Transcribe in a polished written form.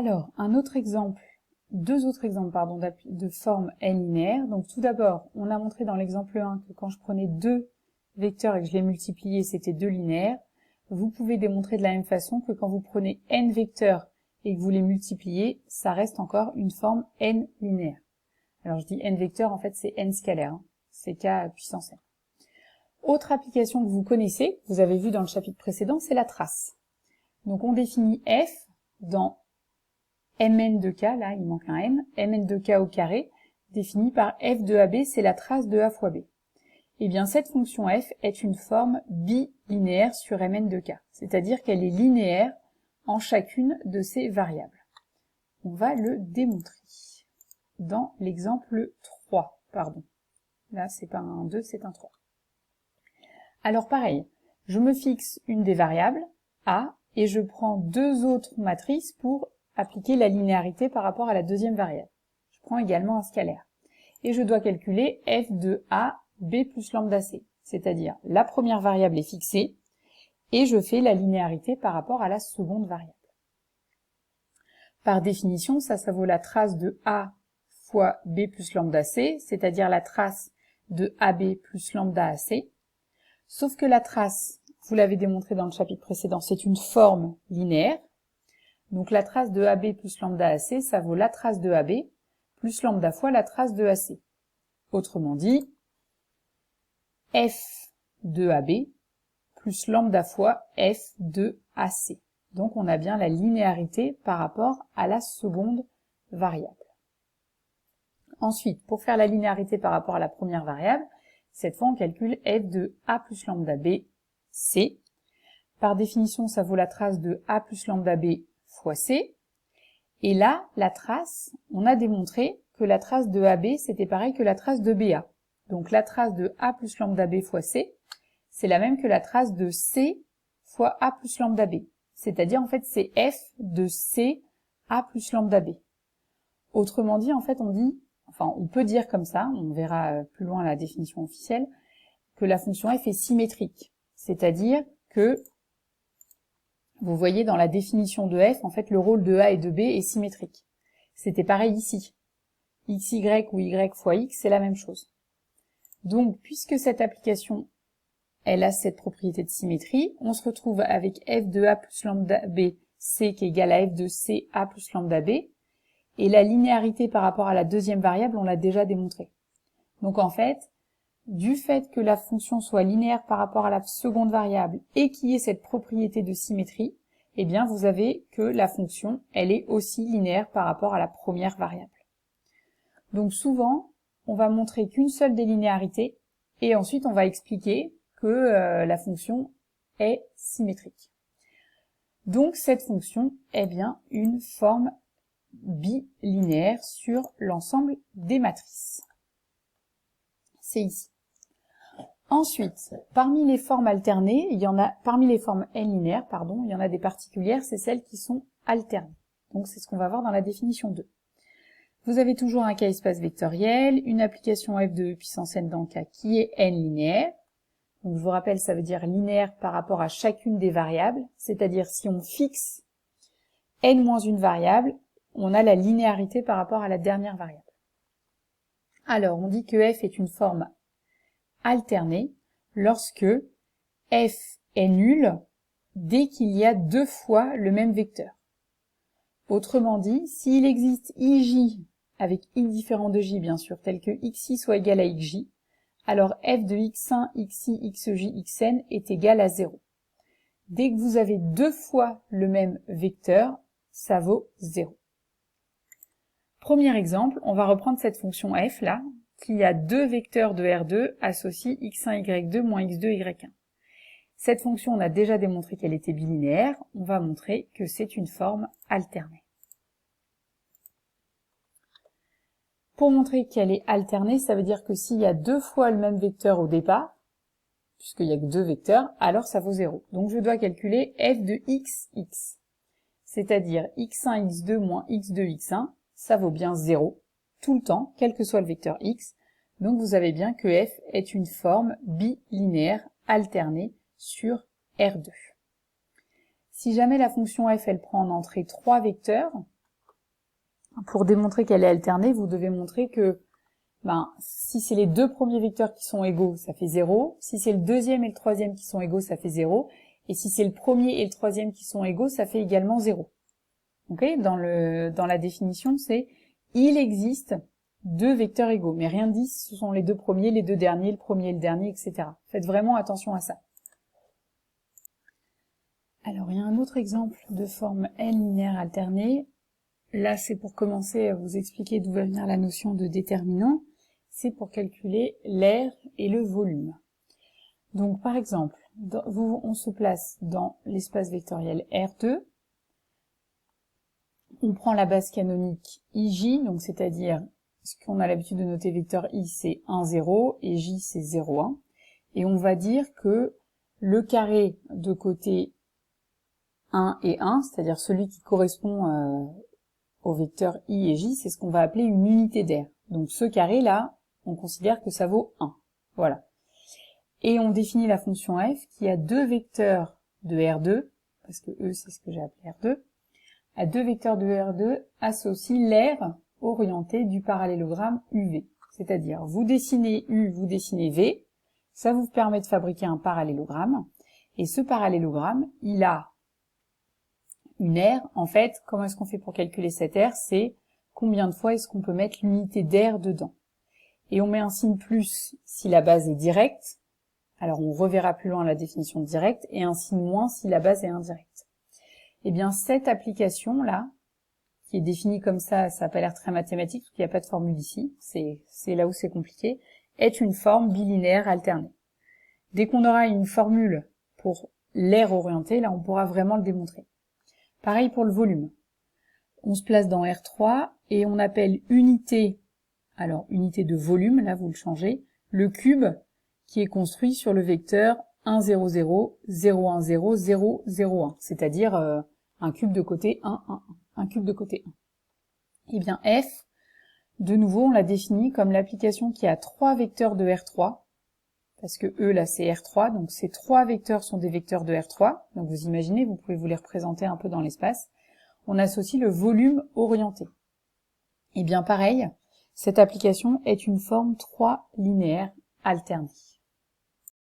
Alors, deux autres exemples pardon, de forme n linéaire. Donc tout d'abord, on a montré dans l'exemple 1 que quand je prenais deux vecteurs et que je les multipliais, c'était deux linéaires. Vous pouvez démontrer de la même façon que quand vous prenez n vecteurs et que vous les multipliez, ça reste encore une forme n linéaire. Alors je dis n vecteurs, en fait c'est n scalaire, hein. C'est k puissance n. Autre application que vous connaissez, vous avez vu dans le chapitre précédent, c'est la trace. Donc on définit f dans mn de k, là il manque un n, mn de k au carré, défini par f de ab, c'est la trace de a fois b. Et bien cette fonction f est une forme bilinéaire sur mn de k, c'est-à-dire qu'elle est linéaire en chacune de ces variables. On va le démontrer dans l'exemple 3, pardon. Là c'est pas un 2, c'est un 3. Alors pareil, je me fixe une des variables, a, et je prends deux autres matrices pour appliquer la linéarité par rapport à la deuxième variable. Je prends également un scalaire. Et je dois calculer f de a, b plus lambda c. C'est-à-dire, la première variable est fixée, et je fais la linéarité par rapport à la seconde variable. Par définition, ça vaut la trace de a fois b plus lambda c, c'est-à-dire la trace de ab plus lambda ac. Sauf que la trace, vous l'avez démontré dans le chapitre précédent, c'est une forme linéaire. Donc la trace de AB plus lambda AC, ça vaut la trace de AB plus lambda fois la trace de AC. Autrement dit, F de AB plus lambda fois F de AC. Donc on a bien la linéarité par rapport à la seconde variable. Ensuite, pour faire la linéarité par rapport à la première variable, cette fois on calcule F de A plus lambda B, C. Par définition, ça vaut la trace de A plus lambda B fois C. Et là, la trace, on a démontré que la trace de AB, c'était pareil que la trace de BA. Donc la trace de A plus lambda B fois C, c'est la même que la trace de C fois A plus lambda B. C'est-à-dire, en fait, c'est F de C A plus lambda B. Autrement dit, en fait, on peut dire comme ça, on verra plus loin la définition officielle, que la fonction f est symétrique. C'est-à-dire que, vous voyez dans la définition de f, en fait, le rôle de a et de b est symétrique. C'était parey ici. xy ou y fois x, c'est la même chose. Donc, puisque cette application, elle a cette propriété de symétrie, on se retrouve avec f de a plus lambda b, c qui est égal à f de c a plus lambda b, et la linéarité par rapport à la deuxième variable, on l'a déjà démontré. Donc en fait, du fait que la fonction soit linéaire par rapport à la seconde variable et qu'il y ait cette propriété de symétrie, eh bien vous avez que la fonction, elle est aussi linéaire par rapport à la première variable. Donc souvent, on va montrer qu'une seule des linéarités et ensuite on va expliquer que la fonction est symétrique. Donc cette fonction est bien une forme bilinéaire sur l'ensemble des matrices. C'est ici. Ensuite, parmi les formes alternées, parmi les formes n linéaires, il y en a des particulières, c'est celles qui sont alternées. Donc c'est ce qu'on va voir dans la définition 2. Vous avez toujours un K-espace vectoriel, une application f de puissance n dans K qui est n linéaire. Donc je vous rappelle, ça veut dire linéaire par rapport à chacune des variables, c'est-à-dire si on fixe n moins une variable, on a la linéarité par rapport à la dernière variable. Alors, on dit que f est une forme alternée lorsque f est nul dès qu'il y a deux fois le même vecteur. Autrement dit, s'il existe ij avec x différent de j bien sûr, tel que xi soit égal à xj, alors f de x1, xi, xj, xn est égal à 0. Dès que vous avez deux fois le même vecteur, ça vaut 0. Premier exemple, on va reprendre cette fonction f là, qui a deux vecteurs de R2 associent x1, y2 moins x2, y1. Cette fonction, on a déjà démontré qu'elle était bilinéaire, on va montrer que c'est une forme alternée. Pour montrer qu'elle est alternée, ça veut dire que s'il y a deux fois le même vecteur au départ, puisqu'il n'y a que deux vecteurs, alors ça vaut 0. Donc je dois calculer f de x, c'est-à-dire x1, x2 moins x2, x1, ça vaut bien 0, tout le temps, quel que soit le vecteur x. Donc vous avez bien que f est une forme bilinéaire alternée sur R2. Si jamais la fonction f, elle prend en entrée 3 vecteurs, Pour démontrer qu'elle est alternée, vous devez montrer que si c'est les deux premiers vecteurs qui sont égaux, ça fait 0. Si c'est le deuxième et le troisième qui sont égaux, ça fait 0. Et si c'est le premier et le troisième qui sont égaux, ça fait également 0. Okay, dans la définition, c'est il existe deux vecteurs égaux, mais rien dit ce sont les deux premiers, les deux derniers, le premier et le dernier, etc. Faites vraiment attention à ça. Alors, il y a un autre exemple de forme n linéaire alternée. Là, c'est pour commencer à vous expliquer d'où va venir la notion de déterminant. C'est pour calculer l'aire et le volume. Donc, par exemple, on se place dans l'espace vectoriel R2. On prend la base canonique IJ, donc c'est-à-dire ce qu'on a l'habitude de noter vecteur I, c'est 1, 0, et J, c'est 0, 1. Et on va dire que le carré de côté 1 et 1, c'est-à-dire celui qui correspond au vecteur I et J, c'est ce qu'on va appeler une unité d'aire. Donc ce carré-là, on considère que ça vaut 1. Voilà. Et on définit la fonction f qui a deux vecteurs de R2, parce que E, c'est ce que j'ai appelé R2, à deux vecteurs de R2 associe l'aire orientée du parallélogramme UV. C'est-à-dire, vous dessinez U, vous dessinez V, ça vous permet de fabriquer un parallélogramme, et ce parallélogramme, il a une aire. En fait, comment est-ce qu'on fait pour calculer cette aire? C'est combien de fois est-ce qu'on peut mettre l'unité d'aire dedans. Et on met un signe plus si la base est directe, alors on reverra plus loin la définition de direct, et un signe moins si la base est indirecte. Eh bien, cette application-là, qui est définie comme ça n'a pas l'air très mathématique, parce qu'il n'y a pas de formule ici, c'est là où c'est compliqué, est une forme bilinéaire alternée. Dès qu'on aura une formule pour l'aire orientée, là, on pourra vraiment le démontrer. Pareil pour le volume. On se place dans R3 et on appelle unité, alors unité de volume, là vous le changez, le cube qui est construit sur le vecteur 1, 0, 0, 0, 1, 0, 0, 0, 1, c'est-à-dire un cube de côté 1, 1, 1, un cube de côté 1. Eh bien f, de nouveau, on l'a défini comme l'application qui a trois vecteurs de R3, parce que E, là, c'est R3, donc ces trois vecteurs sont des vecteurs de R3, donc vous imaginez, vous pouvez vous les représenter un peu dans l'espace. On associe le volume orienté. Eh bien pareil, cette application est une forme 3 linéaire alternée.